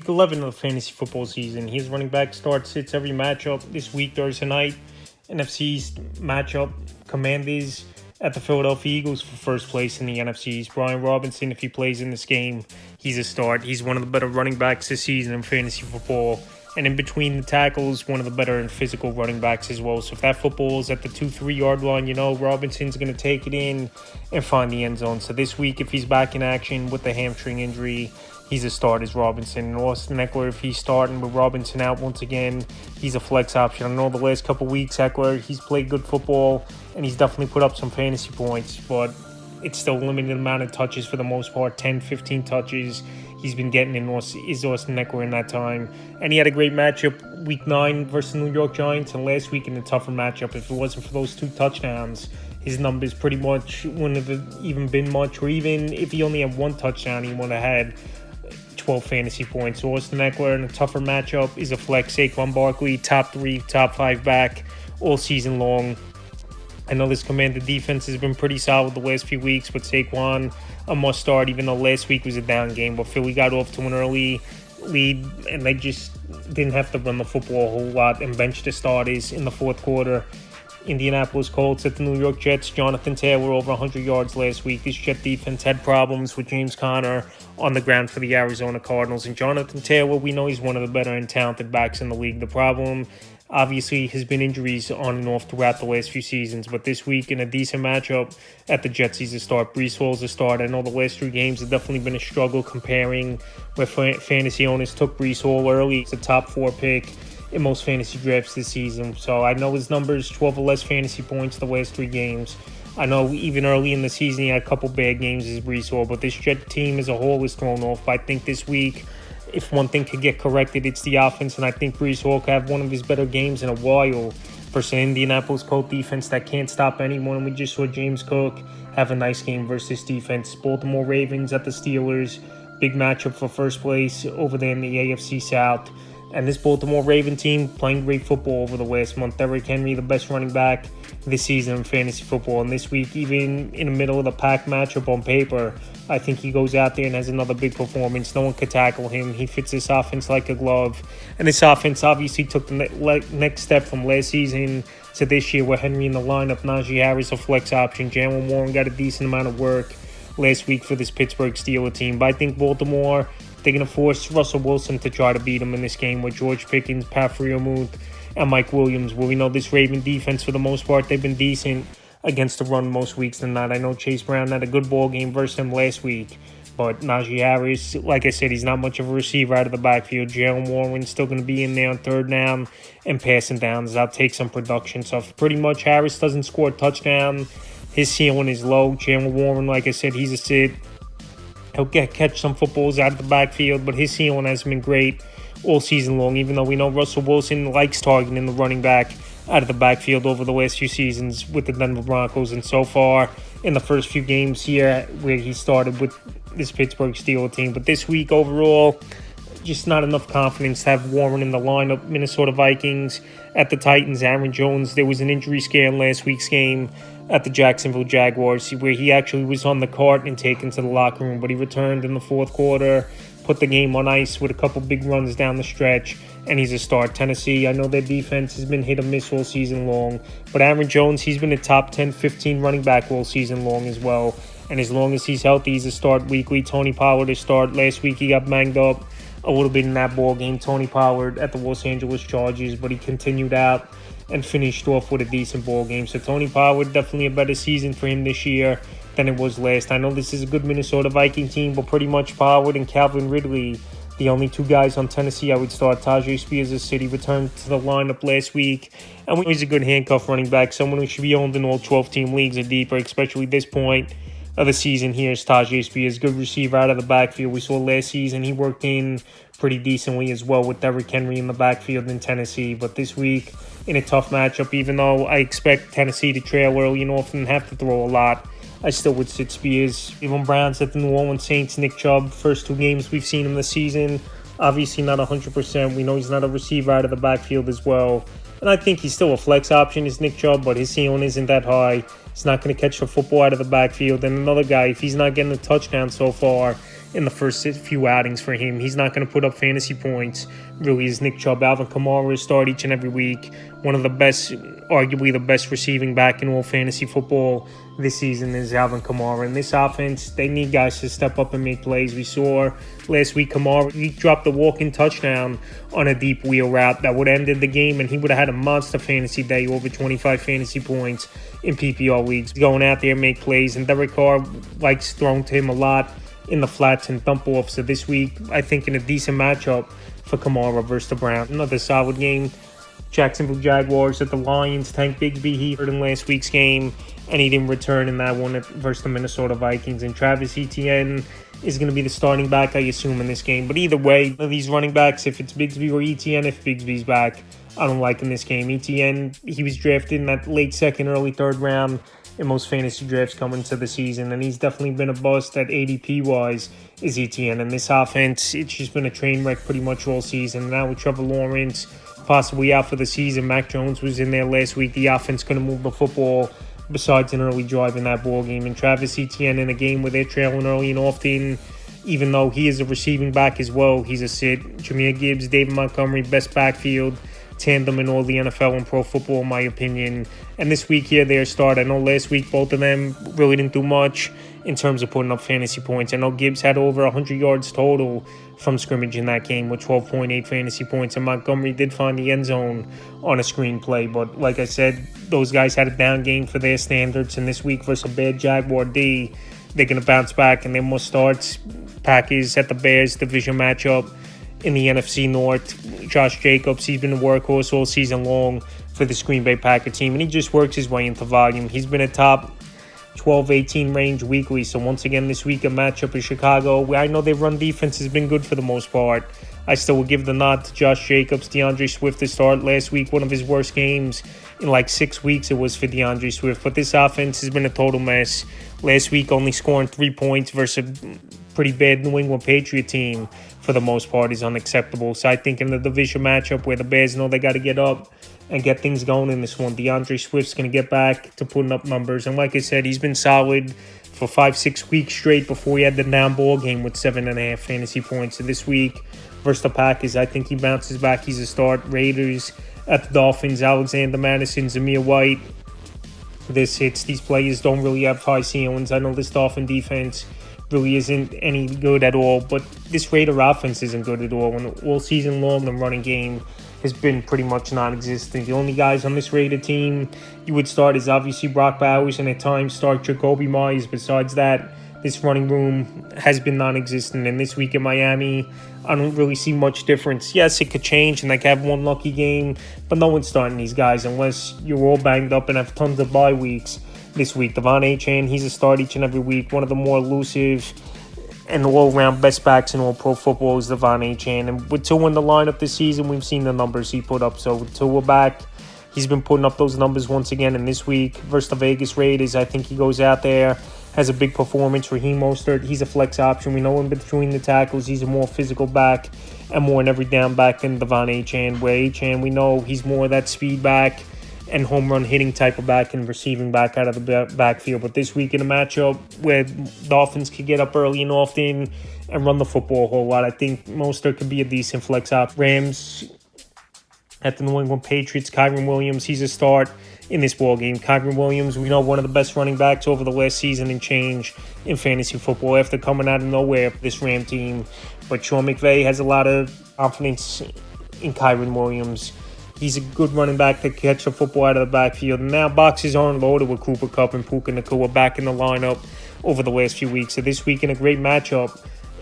11 of the fantasy football season. His running back sits every matchup this week, Thursday night. NFC East matchup, Commanders at the Philadelphia Eagles for first place in the NFC East. Brian Robinson, if he plays in this game, he's a start. He's one of the better running backs this season in fantasy football. And in between the tackles, one of the better and physical running backs as well. So if that football is at the 2-3 yard line, Robinson's going to take it in and find the end zone. So this week, if he's back in action with the hamstring injury, he's a start as Robinson. And Austin Eckler, if he's starting with Robinson out once again, he's a flex option. I know the last couple weeks, Eckler, he's played good football and he's definitely put up some fantasy points, but it's still a limited amount of touches for the most part, 10, 15 touches. He's been getting in is Austin Eckler in that time. And he had a great matchup week 9 versus the New York Giants, and last week in a tougher matchup. If it wasn't for those 2 touchdowns, his numbers pretty much wouldn't have even been much, or even if he only had 1 touchdown, he would have had 12 fantasy points. So Austin Eckler in a tougher matchup is a flex. Saquon Barkley, top 3, top 5 back all season long. I know this Commander defense has been pretty solid the last few weeks, but Saquon a must start, even though last week was a down game. But Philly got off to an early lead, and they just didn't have to run the football a whole lot and bench the starters in the fourth quarter. Indianapolis Colts at the New York Jets. Jonathan Taylor over 100 yards last week. This Jet defense had problems with James Conner on the ground for the Arizona Cardinals. And Jonathan Taylor, we know he's one of the better and talented backs in the league. The problem, obviously, has been injuries on and off throughout the last few seasons. But this week, in a decent matchup at the Jets, he's a start. Breece Hall's a start. I know the last 3 games have definitely been a struggle comparing where fantasy owners took Breece Hall early. It's a top 4 pick in most fantasy drafts this season. So I know his numbers, 12 or less fantasy points the last 3 games. I know even early in the season he had a couple bad games as Breece Hall, but this Jet team as a whole is thrown off. But I think this week, if one thing could get corrected, it's the offense, and I think Breece Hall could have one of his better games in a while versus an Indianapolis Colts defense that can't stop anyone. We just saw James Cook have a nice game versus this defense. Baltimore Ravens at the Steelers, big matchup for first place over there in the AFC South. And this Baltimore Raven team playing great football over the last month. Derrick Henry, the best running back this season in fantasy football. And this week, even in the middle of the pack matchup on paper, I think he goes out there and has another big performance. No one could tackle him. He fits this offense like a glove. And this offense obviously took the next step from last season to this year, where Henry in the lineup, Najee Harris a flex option. Jalen Warren got a decent amount of work last week for this Pittsburgh Steelers team. But I think Baltimore, they're going to force Russell Wilson to try to beat him in this game with George Pickens, Pat Freiermuth, and Mike Williams. Well, we know this Raven defense, for the most part, they've been decent against the run most weeks than not. I know Chase Brown had a good ball game versus him last week, but Najee Harris, like I said, he's not much of a receiver out of the backfield. Jalen Warren's still going to be in there on third down and passing downs. That'll take some production. So if pretty much Harris doesn't score a touchdown, his ceiling is low. Jalen Warren, like I said, he's a sit. He'll catch some footballs out of the backfield, but his ceiling hasn't been great all season long, even though we know Russell Wilson likes targeting the running back out of the backfield over the last few seasons with the Denver Broncos. And so far in the first few games here where he started with this Pittsburgh Steelers team. But this week overall, just not enough confidence to have Warren in the lineup. Minnesota Vikings at the Titans. Aaron Jones, there was an injury scare in last week's game at the Jacksonville Jaguars, where he actually was on the cart and taken to the locker room, but he returned in the fourth quarter, put the game on ice with a couple big runs down the stretch, and he's a start. Tennessee, I know their defense has been hit or miss all season long, but Aaron Jones, he's been a top 10, 15 running back all season long as well, and as long as he's healthy, he's a start weekly. Tony Pollard is start. Last week he got banged up a little bit in that ball game, Tony Pollard at the Los Angeles Chargers, but he continued out and finished off with a decent ball game. So Tony Pollard, definitely a better season for him this year than it was last. I know this is a good Minnesota Viking team, but pretty much Pollard and Calvin Ridley, the only 2 guys on Tennessee I would start. Tajay Spears-City returned to the lineup last week, and he's a good handcuff running back, someone who should be owned in all 12-team leagues or deeper, especially this point of the season here is Tajay Spears, good receiver out of the backfield. We saw last season he worked in pretty decently as well with Derrick Henry in the backfield in Tennessee. But this week, in a tough matchup, even though I expect Tennessee to trail early and often have to throw a lot, I still would sit Spears. Cleveland Browns at the New Orleans Saints. Nick Chubb, first 2 games we've seen him this season, obviously not 100%. We know he's not a receiver out of the backfield as well. And I think he's still a flex option, is Nick Chubb, but his ceiling isn't that high. He's not going to catch the football out of the backfield. And another guy, if he's not getting a touchdown so far, in the first few outings for him. He's not going to put up fantasy points, really, as Nick Chubb. Alvin Kamara start each and every week. One of the best, arguably the best receiving back in all fantasy football this season is Alvin Kamara. And this offense, they need guys to step up and make plays. We saw last week Kamara, he dropped a walk-in touchdown on a deep wheel route that would have ended the game, and he would have had a monster fantasy day, over 25 fantasy points in PPR leagues. Going out there, make plays, and Derek Carr likes throwing to him a lot in the flats and dump offs. So this week, I think in a decent matchup for Kamara versus the Browns. Another solid game. Jacksonville Jaguars at the Lions. Tank Bigsby, he hurt in last week's game, and he didn't return in that one versus the Minnesota Vikings. And Travis Etienne is going to be the starting back, I assume, in this game. But either way, these running backs, if it's Bigsby or Etienne, if Bigsby's back, I don't like in this game. Etienne, he was drafted in that late second, early third round in most fantasy drafts coming into the season, and he's definitely been a bust at ADP-wise, is Etienne. And this offense, it's just been a train wreck pretty much all season. Now with Trevor Lawrence possibly out for the season, Mac Jones was in there last week. The offense couldn't move the football besides an early drive in that ball game. And Travis Etienne in a game where they're trailing early and often, even though he is a receiving back as well, he's a sit. Jahmyr Gibbs, David Montgomery, best backfield tandem in all the NFL and pro football, in my opinion. And this week here, their start. I know last week both of them really didn't do much in terms of putting up fantasy points. I know Gibbs had over 100 yards total from scrimmage in that game with 12.8 fantasy points, and Montgomery did find the end zone on a screen play. But like I said, those guys had a down game for their standards, and this week versus a bad Jaguar D, they're going to bounce back, and they must start. Packers at the Bears division matchup in the NFC North. Josh Jacobs, he's been a workhorse all season long for the Green Bay Packer team, and he just works his way into volume. He's been a top 12-18 range weekly. So once again this week, a matchup in Chicago. I know their run defense has been good for the most part. I still will give the nod to Josh Jacobs. DeAndre Swift to start last week, one of his worst games in like 6 weeks it was for DeAndre Swift. But this offense has been a total mess. Last week only scoring 3 points versus a pretty bad New England Patriot team for the most part is unacceptable. So I think in the division matchup where the Bears know they got to get up and get things going in this one, DeAndre Swift's going to get back to putting up numbers. And like I said, he's been solid for 5-6 weeks straight before he had the down ball game with 7.5 fantasy points. So this week versus the Packers, I think he bounces back. He's a start. Raiders at the Dolphins, Alexander Madison, Zamir White. This hits. These players don't really have high ceilings. I know this Dolphin defense really isn't any good at all, but this Raider offense isn't good at all. And all season long, the running game has been pretty much non-existent. The only guys on this Raider team you would start is obviously Brock Bowers and at times start Jacoby Myers. Besides that, this running room has been non-existent. And this week in Miami, I don't really see much difference. Yes, it could change and they could have one lucky game, but no one's starting these guys unless you're all banged up and have tons of bye weeks. This week, Devon Anan, he's a start each and every week. One of the more elusive and all-around best backs in all pro football is Devon Anan. And with Tua in the lineup this season, we've seen the numbers he put up. So with Tua back, he's been putting up those numbers once again. And this week versus the Vegas Raiders, I think he goes out there, has a big performance. Raheem Mostert, he's a flex option. We know him between the tackles. He's a more physical back and more an every down back than Devon Anan. Where Anan, we know he's more that speed back and home run hitting type of back and receiving back out of the backfield. But this week in a matchup where Dolphins could get up early and often and run the football a whole lot, I think Mostert could be a decent flex op. Rams at the New England Patriots, Kareem Williams, he's a start in this ball game. Kareem Williams, we know one of the best running backs over the last season and change in fantasy football after coming out of nowhere for this Ram team. But Sean McVay has a lot of confidence in Kareem Williams. He's a good running back to catch the football out of the backfield. And now boxes are unloaded with Cooper Kupp and Puka Nacua back in the lineup over the last few weeks. So this week in a great matchup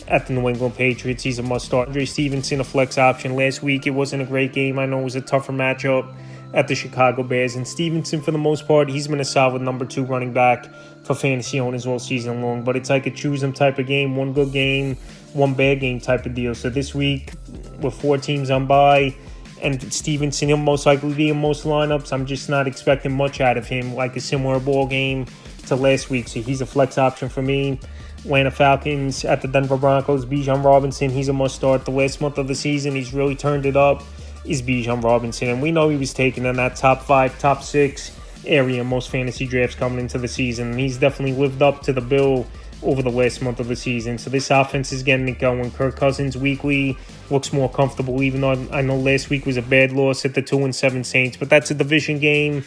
at the New England Patriots, he's a must-start. Andre Stevenson, a flex option. Last week it wasn't a great game. I know it was a tougher matchup at the Chicago Bears. And Stevenson, for the most part, he's been a solid number 2 running back for fantasy owners all season long. But it's like a choose-them type of game. One good game, one bad game type of deal. So this week, with 4 teams on bye, and Stevenson, he'll most likely be in most lineups. I'm just not expecting much out of him, like a similar ball game to last week. So he's a flex option for me. Atlanta Falcons at the Denver Broncos. Bijan Robinson, he's a must-start. The last month of the season, he's really turned it up, is Bijan Robinson. And we know he was taken in that top 5, top 6 area in most fantasy drafts coming into the season. And he's definitely lived up to the bill over the last month of the season. So this offense is getting it going. Kirk Cousins weekly looks more comfortable, even though I know last week was a bad loss at the 2-7 Saints, but that's a division game.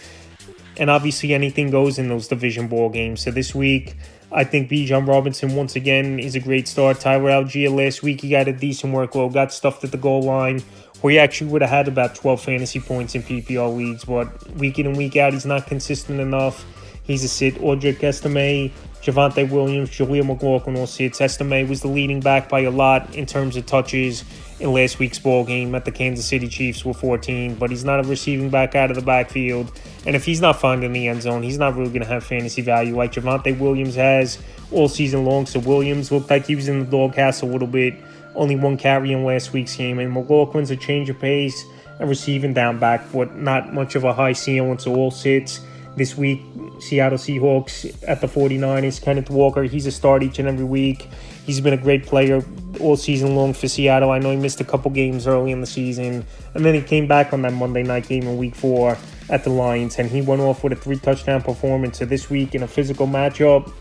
And obviously anything goes in those division ball games. So this week, I think Bijan Robinson once again is a great start. Tyler Algier last week, he got a decent workload, got stuffed at the goal line, where he actually would have had about 12 fantasy points in PPR leagues. But week in and week out, he's not consistent enough. He's a sit. Audric Estime, Javonte Williams, Jaleel McLaughlin all sits. Estime was the leading back by a lot in terms of touches in last week's ball game at the Kansas City Chiefs with 14, but he's not a receiving back out of the backfield. And if he's not finding the end zone, he's not really going to have fantasy value like Javonte Williams has all season long. So Williams looked like he was in the doghouse a little bit. Only one carry in last week's game. And McLaughlin's a change of pace and receiving down back, but not much of a high ceiling, so all sits. This week, Seattle Seahawks at the 49ers. Kenneth Walker, he's a start each and every week. He's been a great player all season long for Seattle. I know he missed a couple games early in the season, and then he came back on that Monday night game in Week 4 at the Lions, and he went off with a 3-touchdown performance. So this week in a physical matchup,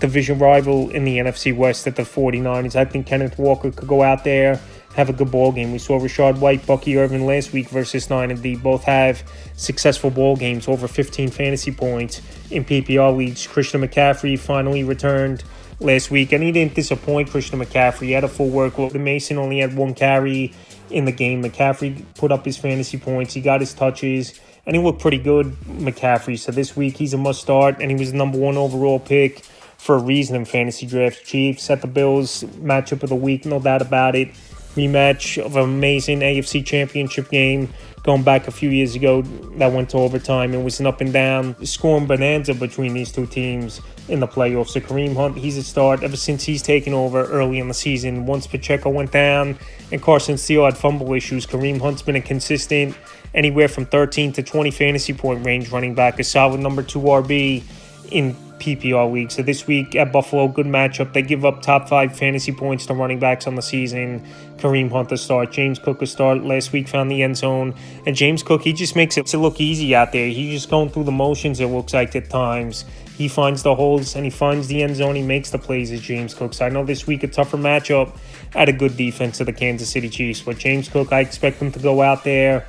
division rival in the NFC West at the 49ers, I think Kenneth Walker could go out there, have a good ball game. We saw Rashad White, Bucky Irvin last week versus 9-D. Both have successful ball games, over 15 fantasy points in PPR leagues. Christian McCaffrey finally returned last week, and he didn't disappoint. Christian McCaffrey, he had a full workload. Mason only had one carry in the game. McCaffrey put up his fantasy points. He got his touches, and he looked pretty good, McCaffrey. So this week, he's a must start, and he was the number 1 overall pick for a reason in fantasy drafts. Chiefs at the Bills, matchup of the week, no doubt about it. Rematch of an amazing AFC Championship game going back a few years ago that went to overtime. It was an up and down scoring bonanza between these two teams in the playoffs. So Kareem Hunt, he's a start ever since he's taken over early in the season. Once Pacheco went down and Carson Steele had fumble issues, Kareem Hunt's been a consistent anywhere from 13 to 20 fantasy point range running back, a solid number 2 RB in PPR league. So this week at Buffalo, good matchup. They give up top 5 fantasy points to running backs on the season. Kareem Hunt a start. James Cook a start. Last week found the end zone. And James Cook, he just makes it look easy out there. He's just going through the motions, it looks like at times. He finds the holes and he finds the end zone. He makes the plays as James Cook. So I know this week a tougher matchup at a good defense of the Kansas City Chiefs. But James Cook, I expect him to go out there,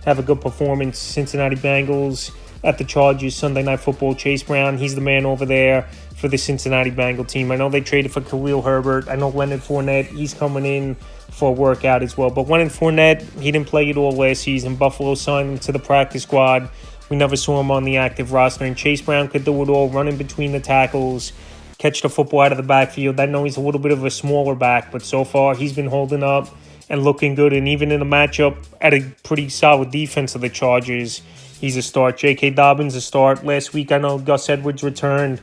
have a good performance. Cincinnati Bengals at the Chargers, Sunday Night Football. Chase Brown, he's the man over there for the Cincinnati Bengal team. I know they traded for Khalil Herbert. I know Leonard Fournette, he's coming in for a workout as well. But Leonard Fournette, he didn't play at all last season. Buffalo signed him to the practice squad. We never saw him on the active roster. And Chase Brown could do it all, running between the tackles, catch the football out of the backfield. I know he's a little bit of a smaller back, but so far he's been holding up and looking good. And even in a matchup at a pretty solid defense of the Chargers, he's a start. J.K. Dobbins a start. Last week, I know Gus Edwards returned.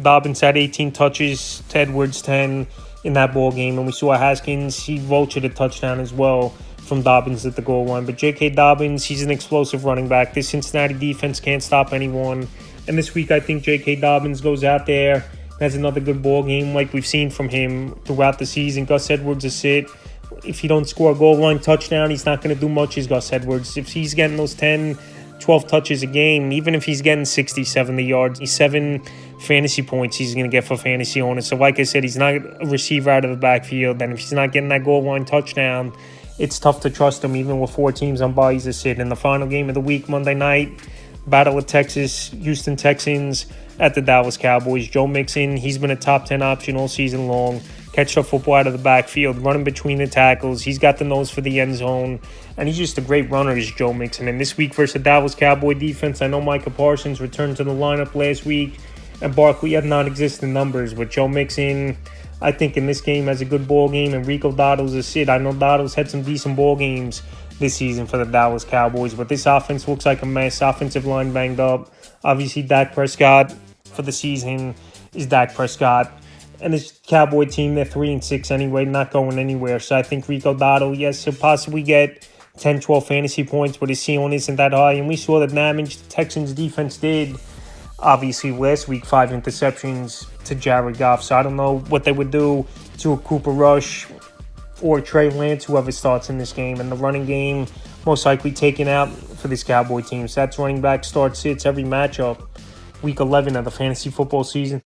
Dobbins had 18 touches to Edwards 10 in that ball game. And we saw Haskins, he vultured a touchdown as well from Dobbins at the goal line. But J.K. Dobbins, he's an explosive running back. This Cincinnati defense can't stop anyone. And this week, I think J.K. Dobbins goes out there, has another good ball game like we've seen from him throughout the season. Gus Edwards a sit. If he don't score a goal line touchdown, he's not going to do much as Gus Edwards. If he's getting those 10, 12 touches a game, even if he's getting 60, 70 yards, he's 7 fantasy points he's going to get for fantasy owners. So like I said, he's not a receiver out of the backfield, and if he's not getting that goal line touchdown, it's tough to trust him even with 4 teams on bye. He's a sit. In the final game of the week, Monday night, Battle of Texas, Houston Texans at the Dallas Cowboys. Joe Mixon, he's been a top 10 option all season long. Catch the football out of the backfield, running between the tackles. He's got the nose for the end zone, and he's just a great runner, is Joe Mixon. And this week versus the Dallas Cowboy defense, I know Micah Parsons returned to the lineup last week, and Barkley had non-existent numbers. But Joe Mixon, I think in this game, has a good ball game, and Rico Dotto's a sit. I know Dotto's had some decent ball games this season for the Dallas Cowboys, but this offense looks like a mess. Offensive line banged up. Obviously, Dak Prescott for the season is Dak Prescott. And this Cowboy team, they're 3-6 anyway, not going anywhere. So I think Rico Dotto, yes, he'll possibly get 10, 12 fantasy points, but his ceiling isn't that high. And we saw the damage the Texans defense did, obviously, last week, 5 interceptions to Jared Goff. So I don't know what they would do to a Cooper Rush or Trey Lance, whoever starts in this game. And the running game most likely taken out for this Cowboy team. So that's running back start sits every matchup, week 11 of the fantasy football season.